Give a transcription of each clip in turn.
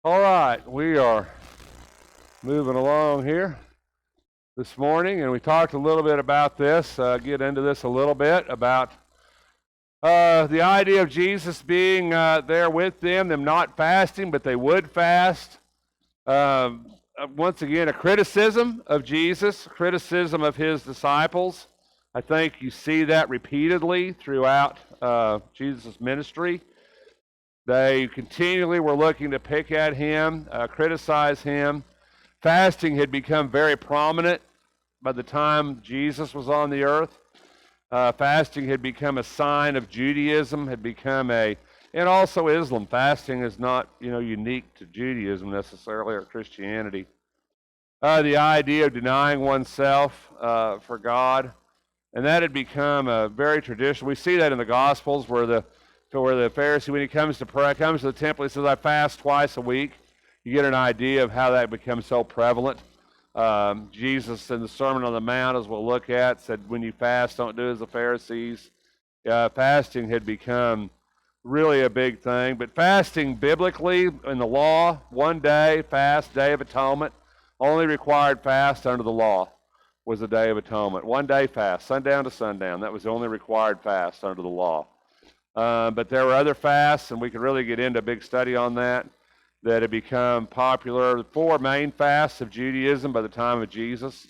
All right, we are moving along here this morning, and we talked a little bit about this, get into this a little bit, about the idea of Jesus being there with them not fasting, but they would fast. Once again, a criticism of Jesus, criticism of his disciples. I think you see that repeatedly throughout Jesus' ministry. They continually were looking to pick at him, criticize him. Fasting had become very prominent by the time Jesus was on the earth. Fasting had become a sign of Judaism, and also Islam. Fasting is not, unique to Judaism necessarily or Christianity. The idea of denying oneself for God, and that had become a very traditional. We see that in the Gospels where the Pharisee, when he comes to pray, comes to the temple, he says, "I fast twice a week." You get an idea of how that becomes so prevalent. Jesus in the Sermon on the Mount, as we'll look at, said, when you fast, don't do as the Pharisees. Fasting had become really a big thing. But fasting biblically in the law, 1 day fast, Day of Atonement, only required fast under the law was the Day of Atonement. 1 day fast, sundown to sundown. That was the only required fast under the law. But there were other fasts, and we could really get into a big study on that had become popular. The 4 main fasts of Judaism by the time of Jesus,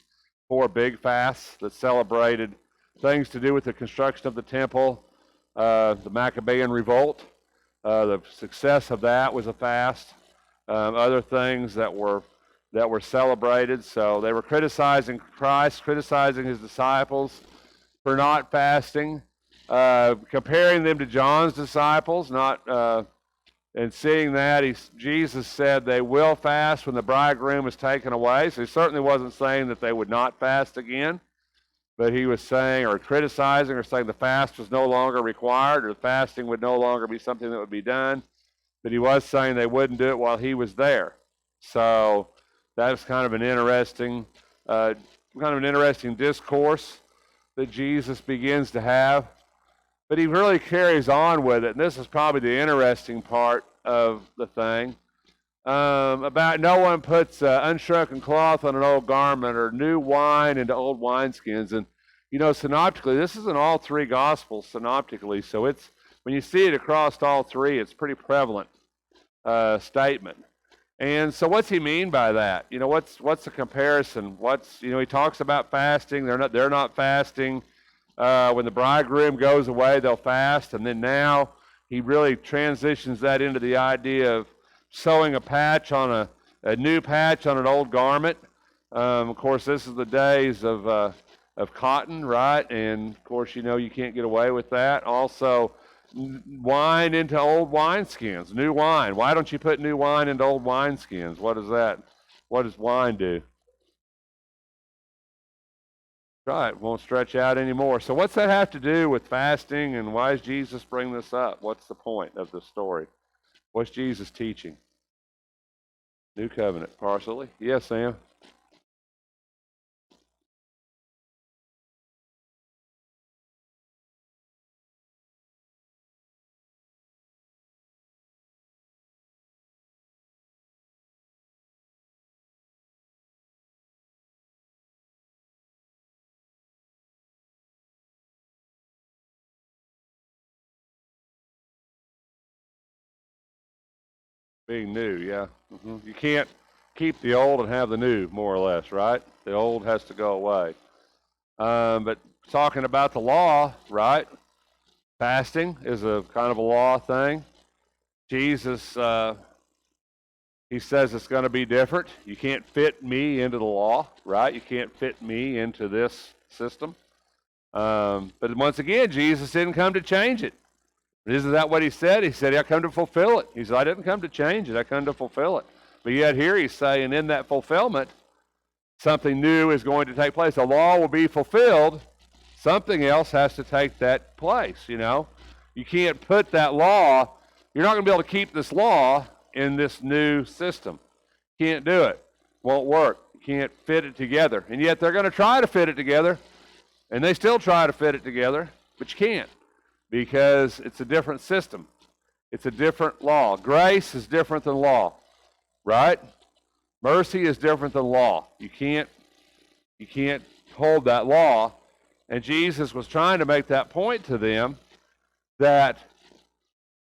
4 big fasts that celebrated things to do with the construction of the temple, the Maccabean revolt. The success of that was a fast. Other things that were celebrated. So they were criticizing Christ, criticizing his disciples for not fasting. Comparing them to John's disciples, and seeing that, Jesus said they will fast when the bridegroom is taken away. So he certainly wasn't saying that they would not fast again, but he was saying, or criticizing, or saying the fast was no longer required, or the fasting would no longer be something that would be done. But he was saying they wouldn't do it while he was there. So that was kind of an interesting discourse that Jesus begins to have. But he really carries on with it, and this is probably the interesting part of the thing, about no one puts unshrunken cloth on an old garment or new wine into old wineskins. And, synoptically, this is in all 3 Gospels synoptically, so it's, when you see it across all 3, it's pretty prevalent statement. And so what's he mean by that? What's the comparison? He talks about fasting. They're not fasting. When the bridegroom goes away, they'll fast, and then now he really transitions that into the idea of sewing a patch on a new patch on an old garment. Of course, this is the days of cotton, right? And of course, you can't get away with that. Also, wine into old wineskins, new wine. Why don't you put new wine into old wineskins? What does wine do? Right, won't stretch out anymore. So what's that have to do with fasting, and why does Jesus bring this up? What's the point of the story? What's Jesus teaching? New covenant, partially. Yes, Sam? Being new, yeah. You can't keep the old and have the new, more or less, right? The old has to go away. But talking about the law, right? Fasting is a kind of a law thing. Jesus, he says it's going to be different. You can't fit me into the law, right? You can't fit me into this system. But once again, Jesus didn't come to change it. Isn't that what he said? He said, I come to fulfill it. He said, I didn't come to change it. I come to fulfill it. But yet here he's saying in that fulfillment, something new is going to take place. The law will be fulfilled. Something else has to take that place, You can't put that law, you're not going to be able to keep this law in this new system. Can't do it. Won't work. You can't fit it together. And yet they're going to try to fit it together, and they still try to fit it together, but you can't, because it's a different system. It's a different law. Grace is different than law. right? Mercy is different than law. You can't hold that law. And Jesus was trying to make that point to them that,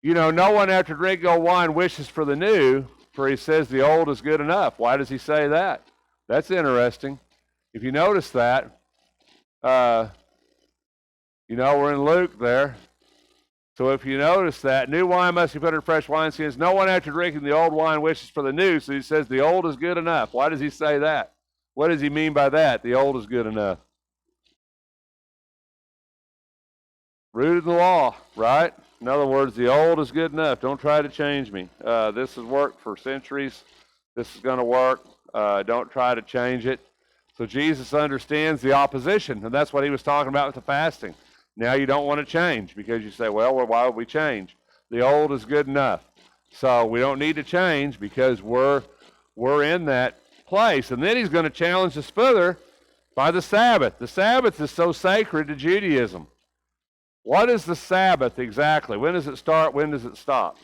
no one after drinking old wine wishes for the new, for he says the old is good enough. Why does he say that? That's interesting. If you notice that, we're in Luke there. So if you notice that, new wine must be put in fresh wineskins. No one after drinking the old wine wishes for the new, so he says the old is good enough. Why does he say that? What does he mean by that? The old is good enough. Rooted in the law, right? In other words, the old is good enough. Don't try to change me. This has worked for centuries. This is going to work. Don't try to change it. So Jesus understands the opposition, and that's what he was talking about with the fasting. Now you don't want to change because you say, well, why would we change? The old is good enough. So we don't need to change because we're in that place. And then he's going to challenge us further by the Sabbath. The Sabbath is so sacred to Judaism. What is the Sabbath exactly? When does it start? When does it stop?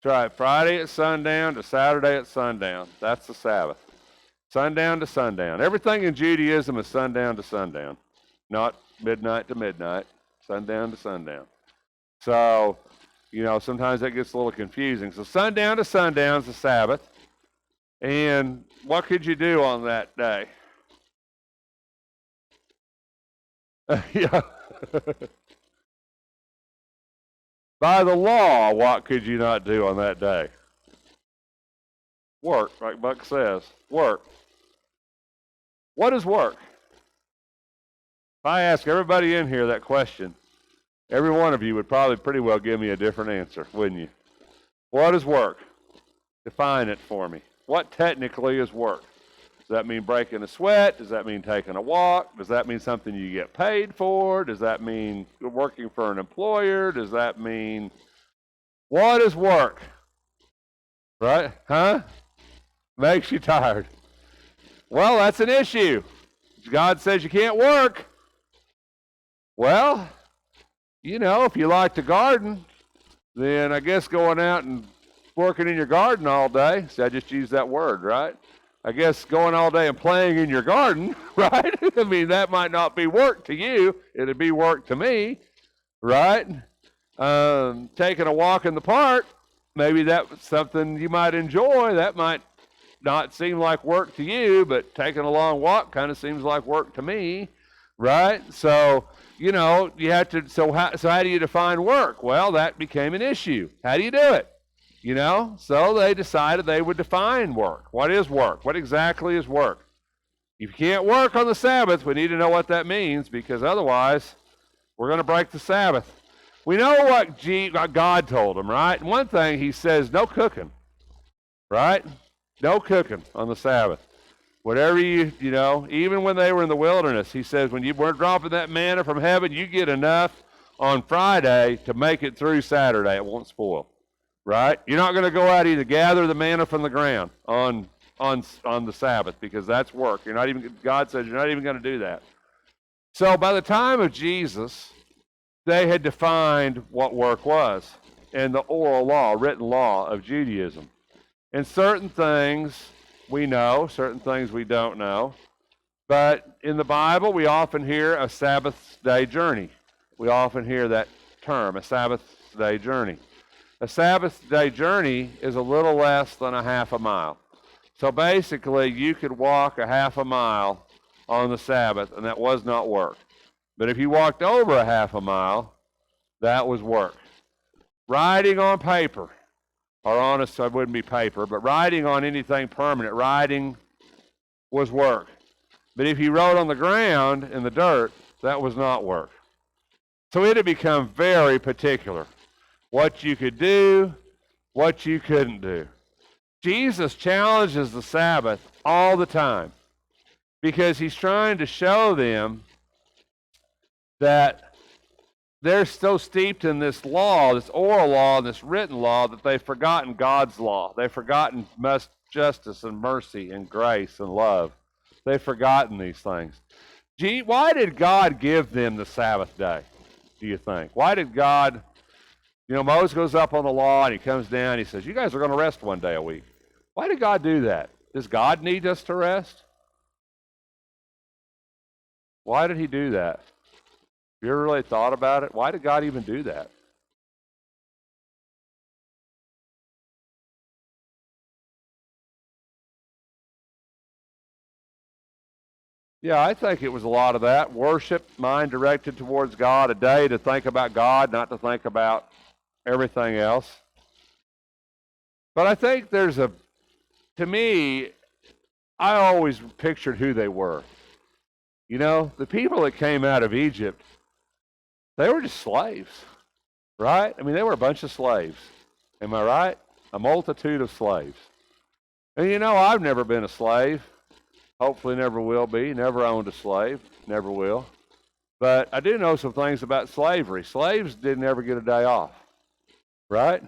That's right. Friday at sundown to Saturday at sundown. That's the Sabbath. Sundown to sundown. Everything in Judaism is sundown to sundown, not midnight to midnight, sundown to sundown. So, sometimes that gets a little confusing. So sundown to sundown is the Sabbath. And what could you do on that day? Yeah. By the law, what could you not do on that day? Work, like Buck says. Work. What is work? If I ask everybody in here that question, every one of you would probably pretty well give me a different answer, wouldn't you? What is work? Define it for me. What technically is work? Does that mean breaking a sweat? Does that mean taking a walk? Does that mean something you get paid for? Does that mean working for an employer? Does that mean, what is work? Right? Huh? Makes you tired. Well, that's an issue. God says you can't work. Well, if you like to garden, then I guess going out and working in your garden all day, see, I just used that word, right? I guess going all day and playing in your garden, right? I mean, that might not be work to you. It'd be work to me, right? Taking a walk in the park, maybe that's something you might enjoy. That might not seem like work to you, but taking a long walk kind of seems like work to me, right? So, you have to, so how do you define work? Well, that became an issue. How do you do it? So they decided they would define work. What is work? What exactly is work? If you can't work on the Sabbath, we need to know what that means, because otherwise we're going to break the Sabbath. We know what God told them, right? And one thing he says, no cooking, right? No cooking on the Sabbath. Whatever even when they were in the wilderness, he says, when you weren't dropping that manna from heaven, you get enough on Friday to make it through Saturday. It won't spoil. Right? You're not going to go out either gather the manna from the ground on the Sabbath, because that's work. God says you're not even going to do that. So by the time of Jesus, they had defined what work was in the oral law, written law of Judaism. And certain things we know, certain things we don't know. But in the Bible, we often hear a Sabbath Day Journey. We often hear that term, a Sabbath Day Journey. A Sabbath Day Journey is a little less than a half a mile. So basically, you could walk a half a mile on the Sabbath, and that was not work. But if you walked over a half a mile, that was work. Writing on paper, or on it wouldn't be paper, but writing on anything permanent, writing was work. But if you wrote on the ground in the dirt, that was not work. So it had become very particular. What you could do, what you couldn't do. Jesus challenges the Sabbath all the time because he's trying to show them that they're so steeped in this law, this oral law, and this written law, that they've forgotten God's law. They've forgotten justice and mercy and grace and love. They've forgotten these things. Why did God give them the Sabbath day, do you think? Why did God, Moses goes up on the law and he comes down and he says, you guys are going to rest one day a week. Why did God do that? Does God need us to rest? Why did he do that? Have you ever really thought about it? Why did God even do that? Yeah, I think it was a lot of that. Worship, mind directed towards God, a day to think about God, not to think about everything else. But I think to me, I always pictured who they were. The people that came out of Egypt, they were just slaves, right? I mean, they were a bunch of slaves. Am I right? A multitude of slaves. And I've never been a slave. Hopefully never will be. Never owned a slave. Never will. But I do know some things about slavery. Slaves didn't ever get a day off, right?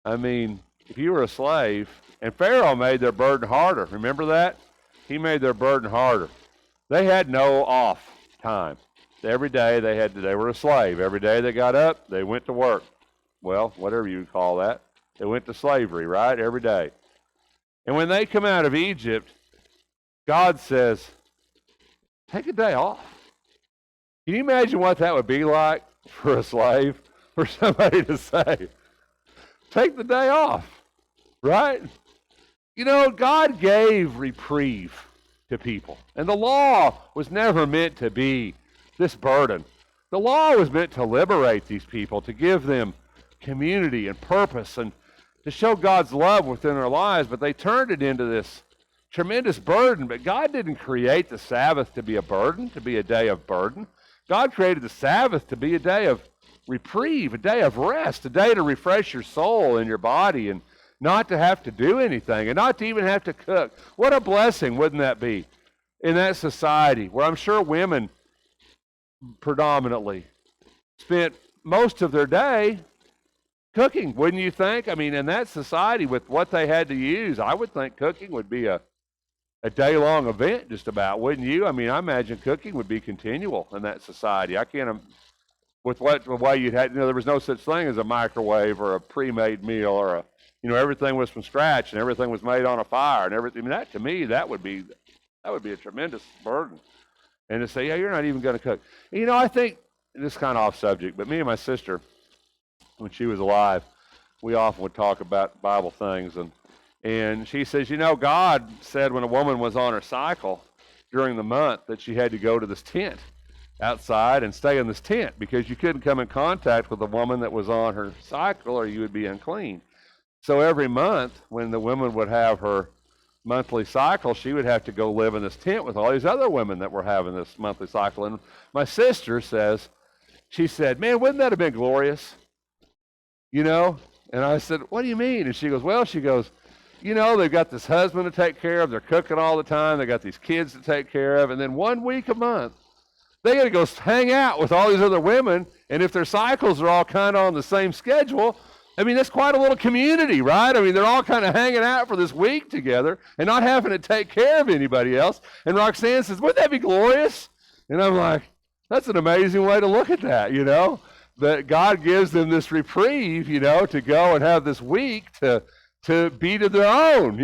I mean, if you were a slave, and Pharaoh made their burden harder. Remember that? He made their burden harder. They had no off time. Every day they were a slave. Every day they got up, they went to work. Well, whatever you call that. They went to slavery, right? Every day. And when they come out of Egypt, God says, take a day off. Can you imagine what that would be like for a slave? For somebody to say, take the day off, right? God gave reprieve to people. And the law was never meant to be this burden. The law was meant to liberate these people, to give them community and purpose and to show God's love within their lives, but they turned it into this tremendous burden. But God didn't create the Sabbath to be a burden, to be a day of burden. God created the Sabbath to be a day of reprieve, a day of rest, a day to refresh your soul and your body and not to have to do anything and not to even have to cook. What a blessing, wouldn't that be, in that society where I'm sure women predominantly spent most of their day cooking, wouldn't you think? I mean, in that society with what they had to use, I would think cooking would be a day-long event just about, wouldn't you? I mean, I imagine cooking would be continual in that society. I can't, with the way you'd had, there was no such thing as a microwave or a pre-made meal or everything was from scratch and everything was made on a fire and everything. I mean, that to me, that would be a tremendous burden. And to say, yeah, you're not even going to cook. I think, this is kind of off subject, but me and my sister, when she was alive, we often would talk about Bible things. And she says, God said when a woman was on her cycle during the month that she had to go to this tent outside and stay in this tent because you couldn't come in contact with a woman that was on her cycle or you would be unclean. So every month when the woman would have her monthly cycle, she would have to go live in this tent with all these other women that were having this monthly cycle. And my sister she said, man, wouldn't that have been glorious? And I said, what do you mean? And she goes, they've got this husband to take care of. They're cooking all the time. They got these kids to take care of. And then 1 week a month, they got to go hang out with all these other women. And if their cycles are all kind of on the same schedule, I mean, that's quite a little community, right? I mean, they're all kind of hanging out for this week together and not having to take care of anybody else. And Roxanne says, wouldn't that be glorious? And I'm like, that's an amazing way to look at that, that God gives them this reprieve, to go and have this week to be to their own,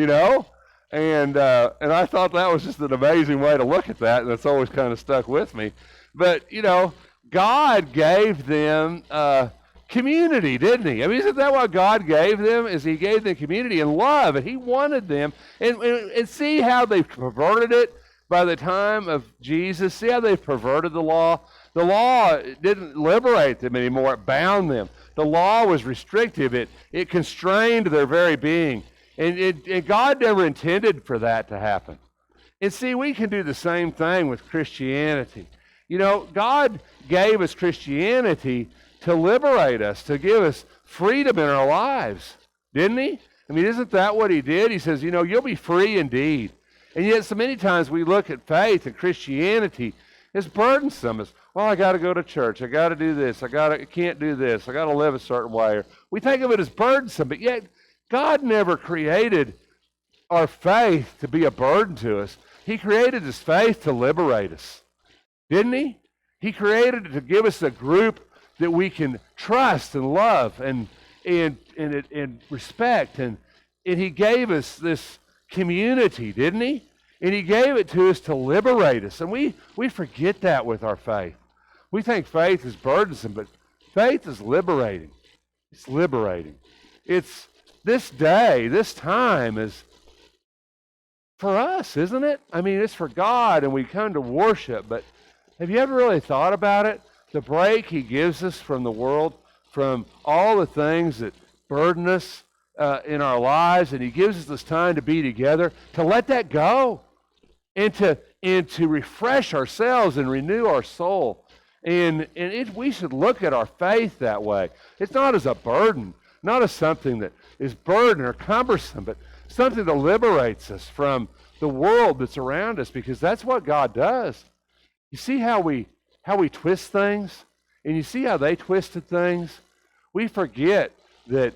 and I thought that was just an amazing way to look at that, and that's always kind of stuck with me. But God gave them community, didn't He? I mean, isn't that what God gave them? Is He gave them community and love, and He wanted them, and see how they've perverted it by the time of Jesus. See how they've perverted the law. The law didn't liberate them anymore. It bound them. The law was restrictive. It constrained their very being. And God never intended for that to happen. And see, we can do the same thing with Christianity. God gave us Christianity to liberate us, to give us freedom in our lives, didn't He? I mean, isn't that what He did? He says, you'll be free indeed. And yet so many times we look at faith and Christianity as burdensome, as, well, I got to go to church, I got to do this, I can't do this, I got to live a certain way. We think of it as burdensome, but yet God never created our faith to be a burden to us. He created His faith to liberate us. didn't he? He created it to give us a group that we can trust and love and respect. And he gave us this community, didn't he? And he gave it to us to liberate us. And we forget that with our faith. We think faith is burdensome, but faith is liberating. It's liberating. It's this day, this time is for us, isn't it? I mean, it's for God, and we come to worship, but have you ever really thought about it? The break he gives us from the world, from all the things that burden us in our lives, and he gives us this time to be together, to let that go, and to refresh ourselves and renew our soul. We should look at our faith that way. It's not as a burden, not as something that is burden or cumbersome, but something that liberates us from the world that's around us, because that's what God does. You see how we twist things, and you see how they twisted things. We forget that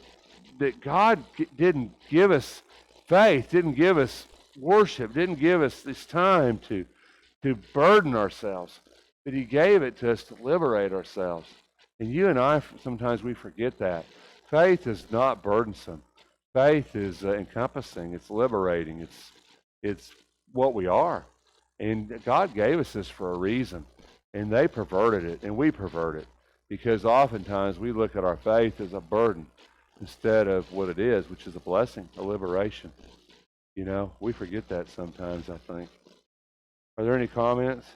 God didn't give us faith, didn't give us worship, didn't give us this time to burden ourselves, but he gave it to us to liberate ourselves. And you and I, sometimes we forget that. Faith is not burdensome. Faith is encompassing. It's liberating. It's what we are. And God gave us this for a reason. And they perverted it, and we pervert it. Because oftentimes we look at our faith as a burden instead of what it is, which is a blessing, a liberation. You know, we forget that sometimes, I think. Are there any comments?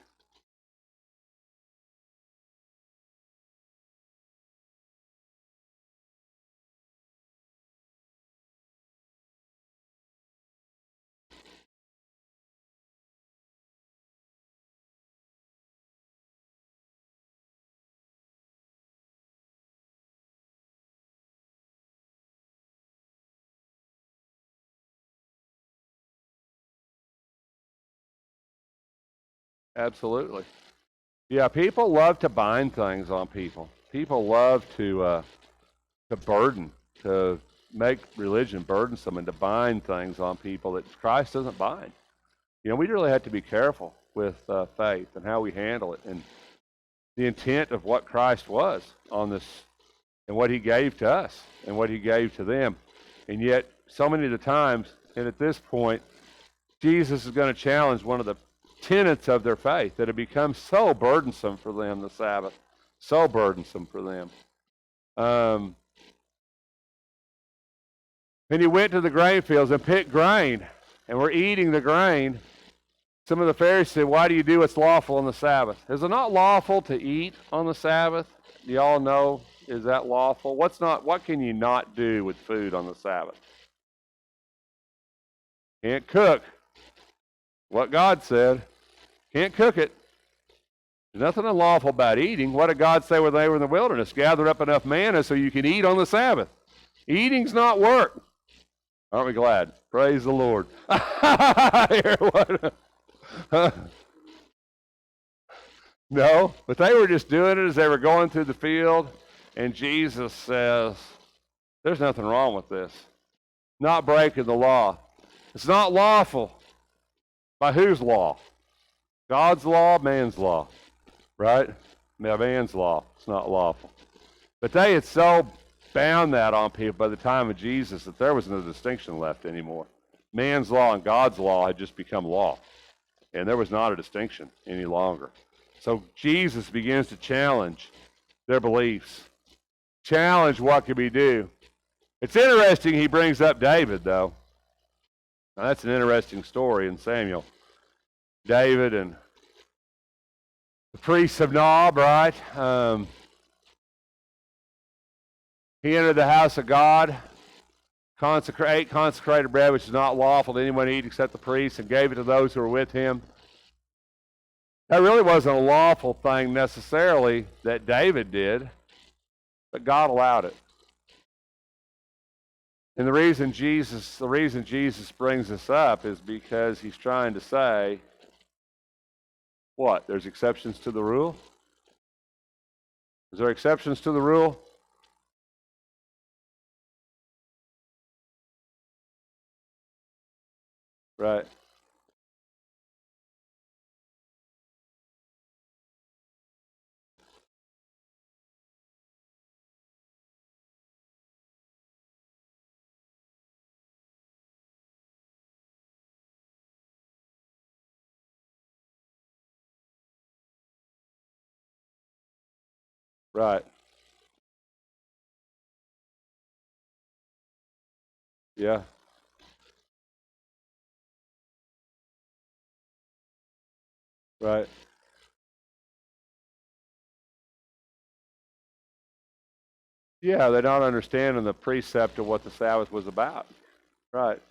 Absolutely. Yeah, people love to bind things on people. People love to burden, to make religion burdensome and to bind things on people that Christ doesn't bind. You know, we really have to be careful with faith and how we handle it and the intent of what Christ was on this and what he gave to us and what he gave to them. And yet, so many of the times, and at this point, Jesus is going to challenge one of the tenets of their faith that have become so burdensome for them, the Sabbath, so burdensome for them. And he went to the grain fields and picked grain, and we're eating the grain. Some of the Pharisees said, why do you do what's lawful on the Sabbath? Is it not lawful to eat on the Sabbath? Do you all know, is that lawful? What can you not do with food on the Sabbath? Can't cook. What God said. Can't cook it. There's nothing unlawful about eating. What did God say when they were in the wilderness? Gather up enough manna so you can eat on the Sabbath. Eating's not work. Aren't we glad? Praise the Lord. No, but they were just doing it as they were going through the field, and Jesus says, there's nothing wrong with this. Not breaking the law. It's not lawful. By whose law? God's law, man's law, right? Man's law. It's not lawful. But they had so bound that on people by the time of Jesus that there was no distinction left anymore. Man's law and God's law had just become law, and there was not a distinction any longer. So Jesus begins to challenge their beliefs, challenge what could we do. It's interesting he brings up David, though. Now, that's an interesting story in Samuel. David and the priests of Nob, right? He entered the house of God, ate consecrated bread, which is not lawful to anyone to eat except the priests, and gave it to those who were with him. That really wasn't a lawful thing necessarily that David did, but God allowed it. And the reason Jesus brings this up is because he's trying to say, what? There's exceptions to the rule? Is there exceptions to the rule? Right. Right. Yeah. Right. Yeah, they're not understanding the precept of what the Sabbath was about. Right.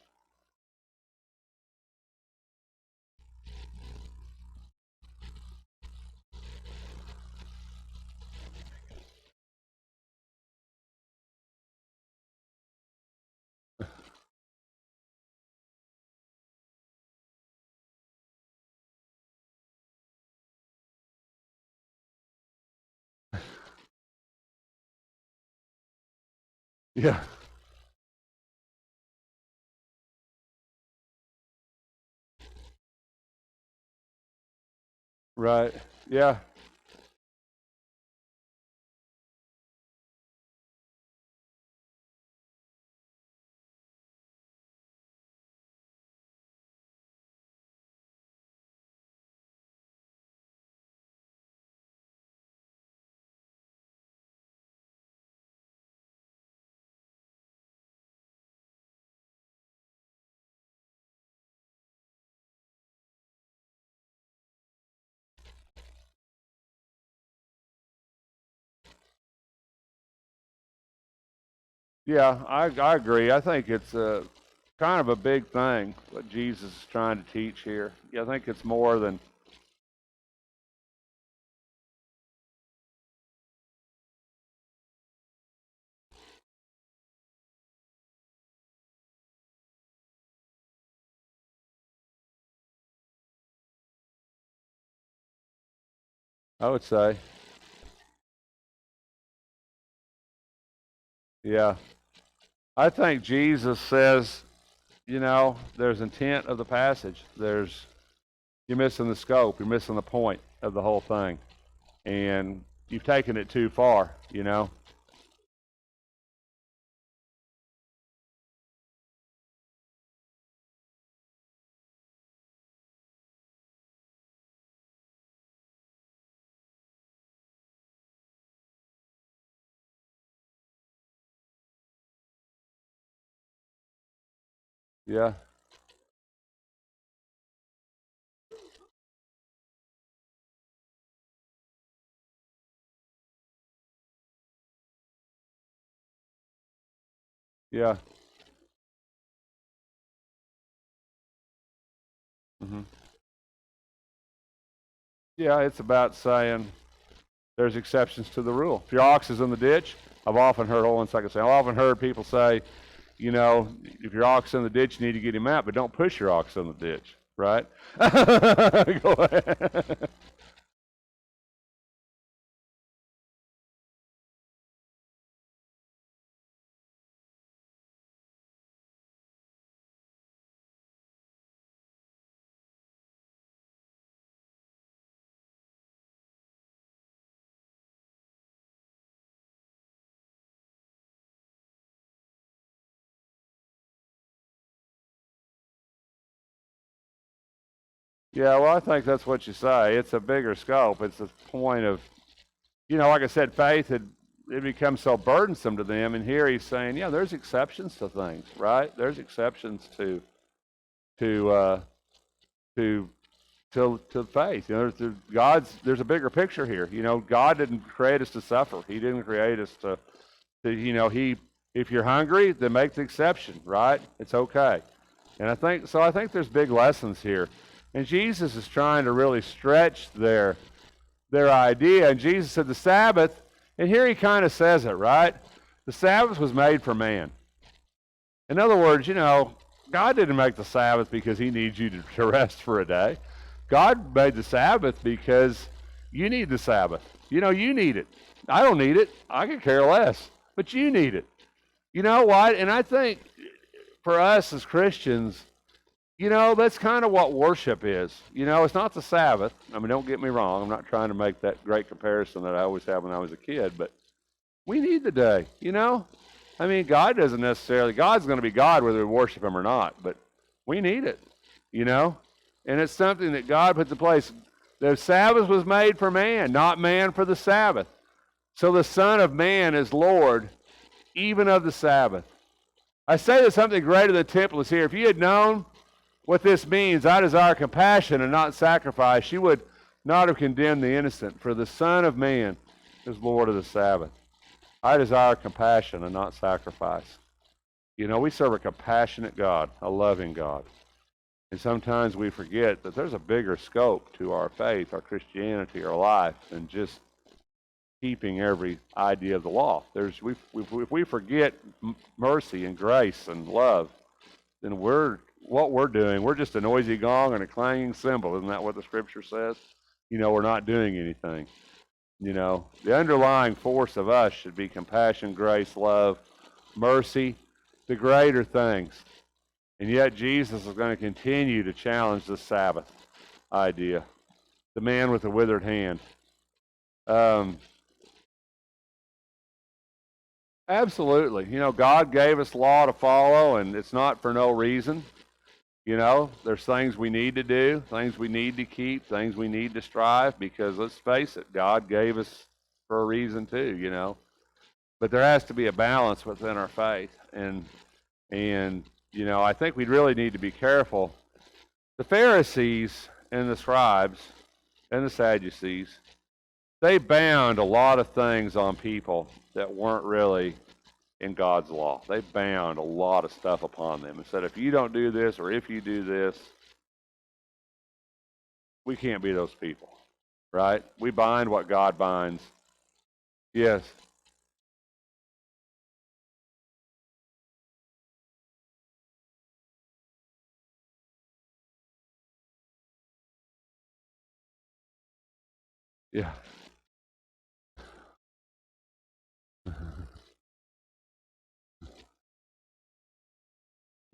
Yeah. Right. Yeah. Yeah, I agree. I think it's kind of a big thing what Jesus is trying to teach here. Yeah, I think it's more than. I would say. Yeah. I think Jesus says, there's intent of the passage. You're missing the scope. You're missing the point of the whole thing. And you've taken it too far. Yeah. Yeah. hmm Yeah, it's about saying there's exceptions to the rule. If your ox is in the ditch, I've often heard, hold on a second, I've often heard people say, if your ox in the ditch, you need to get him out, but don't push your ox in the ditch, right? Go ahead. Yeah, well, I think that's what you say. It's a bigger scope. It's a point of, like I said, faith had it becomes so burdensome to them, and here he's saying, yeah, there's exceptions to things, right? There's exceptions to to to faith. There's a bigger picture here. God didn't create us to suffer. He didn't create us he if you're hungry, then make the exception, right? It's okay. And I think there's big lessons here. And Jesus is trying to really stretch their idea. And Jesus said the Sabbath, and here he kind of says it, right? The Sabbath was made for man. In other words, God didn't make the Sabbath because he needs you to rest for a day. God made the Sabbath because you need the Sabbath. You need it. I don't need it. I could care less. But you need it. You know what? And I think for us as Christians, that's kind of what worship is. It's not the Sabbath. I mean, don't get me wrong. I'm not trying to make that great comparison that I always have when I was a kid, but we need the day. I mean, God's going to be God whether we worship him or not, but we need it, you know? And it's something that God puts in place. The Sabbath was made for man, not man for the Sabbath. So the Son of Man is Lord, even of the Sabbath. I say that something greater than the temple is here. If you had known what this means, I desire compassion and not sacrifice, you would not have condemned the innocent, for the Son of Man is Lord of the Sabbath. I desire compassion and not sacrifice. You know, we serve a compassionate God, a loving God. And sometimes we forget that there's a bigger scope to our faith, our Christianity, our life, than just keeping every idea of the law. If we forget mercy and grace and love, then what we're doing, we're just a noisy gong and a clanging cymbal. Isn't that what the Scripture says? You know, we're not doing anything. You know, the underlying force of us should be compassion, grace, love, mercy, the greater things. And yet Jesus is going to continue to challenge the Sabbath idea. The man with the withered hand. Absolutely. You know, God gave us law to follow, and it's not for no reason. You know, there's things we need to do, things we need to keep, things we need to strive, because let's face it, God gave us for a reason too, you know. But there has to be a balance within our faith. And you know, I think we really need to be careful. The Pharisees and the scribes and the Sadducees, they bound a lot of things on people that weren't really in God's law. They bound a lot of stuff upon them and said, if you don't do this or if you do this, we can't be those people, right? We bind what God binds. Yes. Yeah.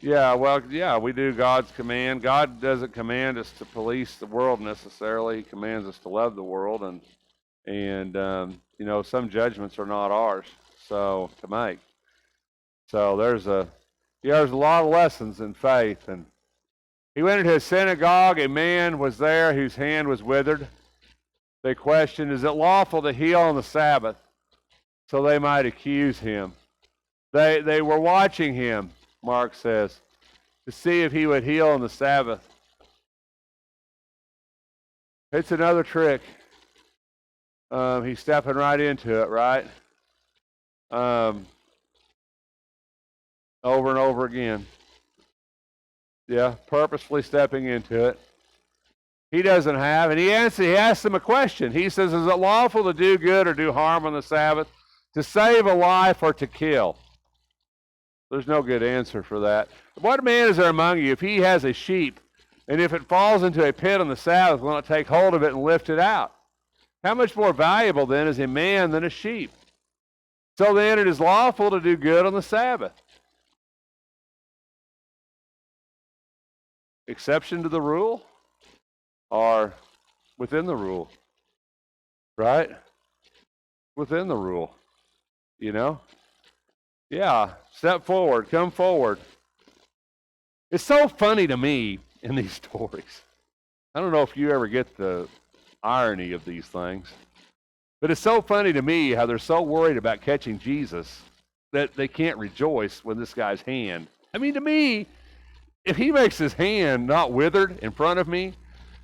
Yeah, well, yeah, we do God's command. God doesn't command us to police the world necessarily. He commands us to love the world, and you know, some judgments are not ours, so to make. So there's a lot of lessons in faith. And he went into a synagogue. A man was there whose hand was withered. They questioned, "Is it lawful to heal on the Sabbath?" So they might accuse him. They were watching him, Mark says, to see if he would heal on the Sabbath. It's another trick. He's stepping right into it, right? Um, Over and over again. Yeah, purposefully stepping into it. He doesn't have, and he asks them a question. He says, is it lawful to do good or do harm on the Sabbath, to save a life or to kill? There's no good answer for that. What man is there among you, if he has a sheep, and if it falls into a pit on the Sabbath, will not take hold of it and lift it out? How much more valuable then is a man than a sheep? So then it is lawful to do good on the Sabbath. Exception to the rule or within the rule, right? Within the rule, you know? Yeah, step forward, come forward. It's so funny to me in these stories. I don't know if you ever get the irony of these things, but it's so funny to me how they're so worried about catching Jesus that they can't rejoice when this guy's hand. I mean, to me, if he makes his hand not withered in front of me,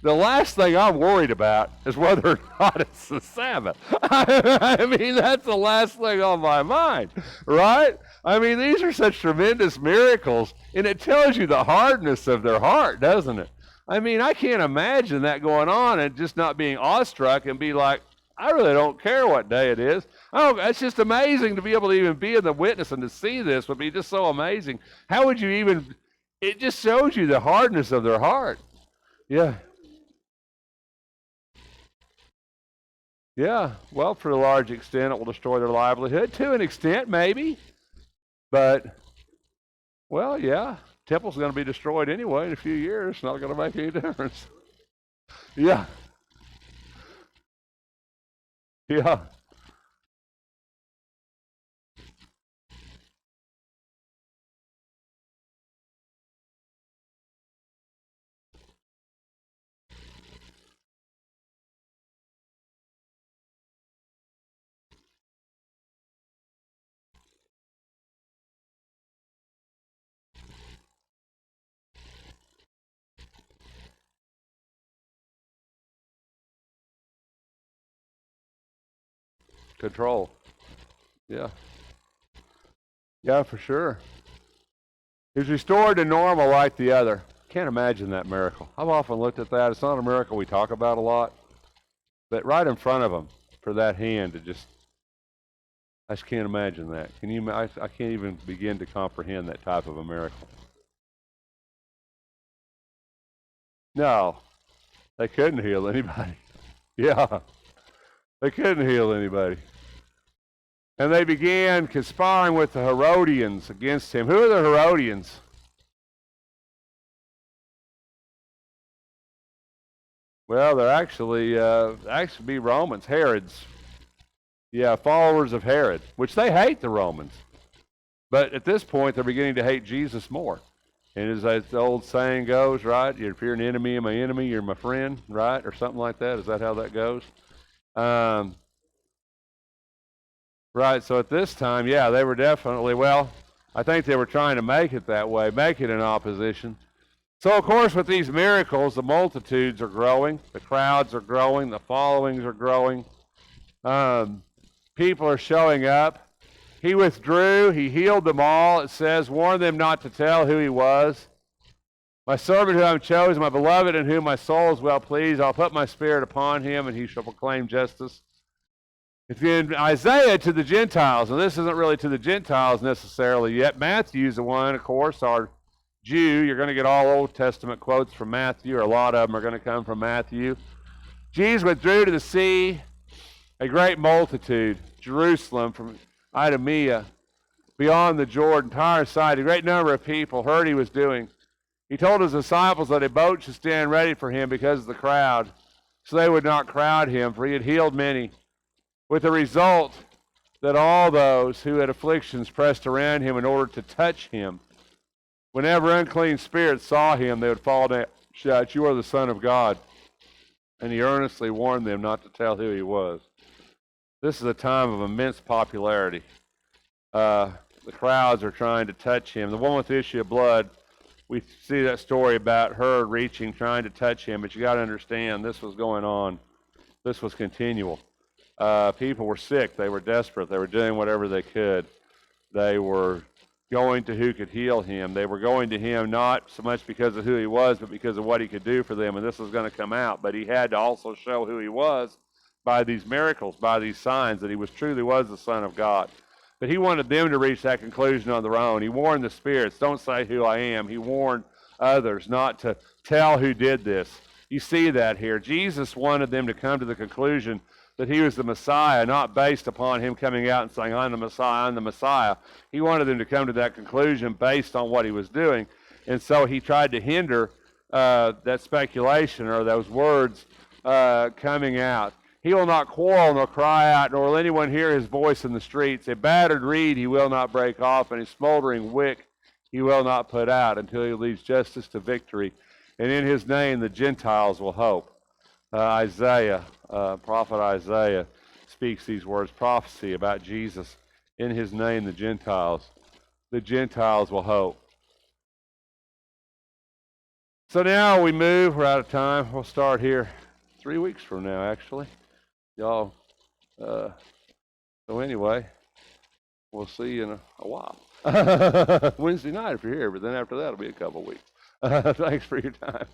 the last thing I'm worried about is whether or not it's the Sabbath. I mean, that's the last thing on my mind, right? I mean, these are such tremendous miracles, and it tells you the hardness of their heart, doesn't it? I mean, I can't imagine that going on and just not being awestruck and be like, I really don't care what day it is. Oh, it's just amazing to be able to even be in the witness and to see this would be just so amazing. How would you even, it just shows you the hardness of their heart. Yeah. Yeah, well, for a large extent, it will destroy their livelihood. To an extent, maybe. But, well, yeah, temple's going to be destroyed anyway in a few years. It's not going to make any difference. Yeah, yeah, control. Yeah. Yeah, for sure. He's restored to normal like the other. Can't imagine that miracle. I've often looked at that. It's not a miracle we talk about a lot, but right in front of him for that hand to just, I just can't imagine that. Can you? I can't even begin to comprehend that type of a miracle. No, they couldn't heal anybody. Yeah, they couldn't heal anybody. And they began conspiring with the Herodians against him. Who are the Herodians? Well, they're actually be Romans, Herods. Yeah, followers of Herod, which they hate the Romans. But at this point, they're beginning to hate Jesus more. And as the old saying goes, right? If you're an enemy of my enemy, you're my friend, right? Or something like that. Is that how that goes? Right, so at this time, yeah, they were definitely, well, I think they were trying to make it that way, make it an opposition. So, of course, with these miracles, the multitudes are growing, the crowds are growing, the followings are growing. People are showing up. He withdrew, he healed them all, it says, warned them not to tell who he was. My servant whom I have chosen, my beloved in whom my soul is well pleased, I'll put my spirit upon him, and he shall proclaim justice. If in Isaiah to the Gentiles, and this isn't really to the Gentiles necessarily yet, Matthew's the one, of course, our Jew. You're going to get all Old Testament quotes from Matthew, or a lot of them are going to come from Matthew. Jesus withdrew to the sea, a great multitude, Jerusalem, from Idumea, beyond the Jordan, Tyre side, a great number of people heard he was doing. He told his disciples that a boat should stand ready for him because of the crowd, so they would not crowd him, for he had healed many, with the result that all those who had afflictions pressed around him in order to touch him. Whenever unclean spirits saw him, they would fall down, shout, "You are the Son of God." And he earnestly warned them not to tell who he was. This is a time of immense popularity. The crowds are trying to touch him. The woman with the issue of blood, we see that story about her reaching, trying to touch him, but you got to understand this was going on. This was continual. People were sick. They were desperate. They were doing whatever they could. They were going to who could heal him. They were going to him not so much because of who he was, but because of what he could do for them, and this was going to come out. But he had to also show who he was by these miracles, by these signs, that he truly was the Son of God. But he wanted them to reach that conclusion on their own. He warned the spirits, don't say who I am. He warned others not to tell who did this. You see that here. Jesus wanted them to come to the conclusion that he was the Messiah, not based upon him coming out and saying, I'm the Messiah, I'm the Messiah. He wanted them to come to that conclusion based on what he was doing. And so he tried to hinder that speculation or those words coming out. He will not quarrel nor cry out, nor will anyone hear his voice in the streets. A battered reed he will not break off, and a smoldering wick he will not put out until he leads justice to victory. And in his name the Gentiles will hope. Prophet Isaiah speaks these words, prophecy about Jesus. In his name the Gentiles will hope. So now we move, we're out of time. We'll start here 3 weeks from now, actually. Y'all, so anyway, we'll see you in a while. Wednesday night if you're here, but then after that it'll be a couple weeks. Thanks for your time.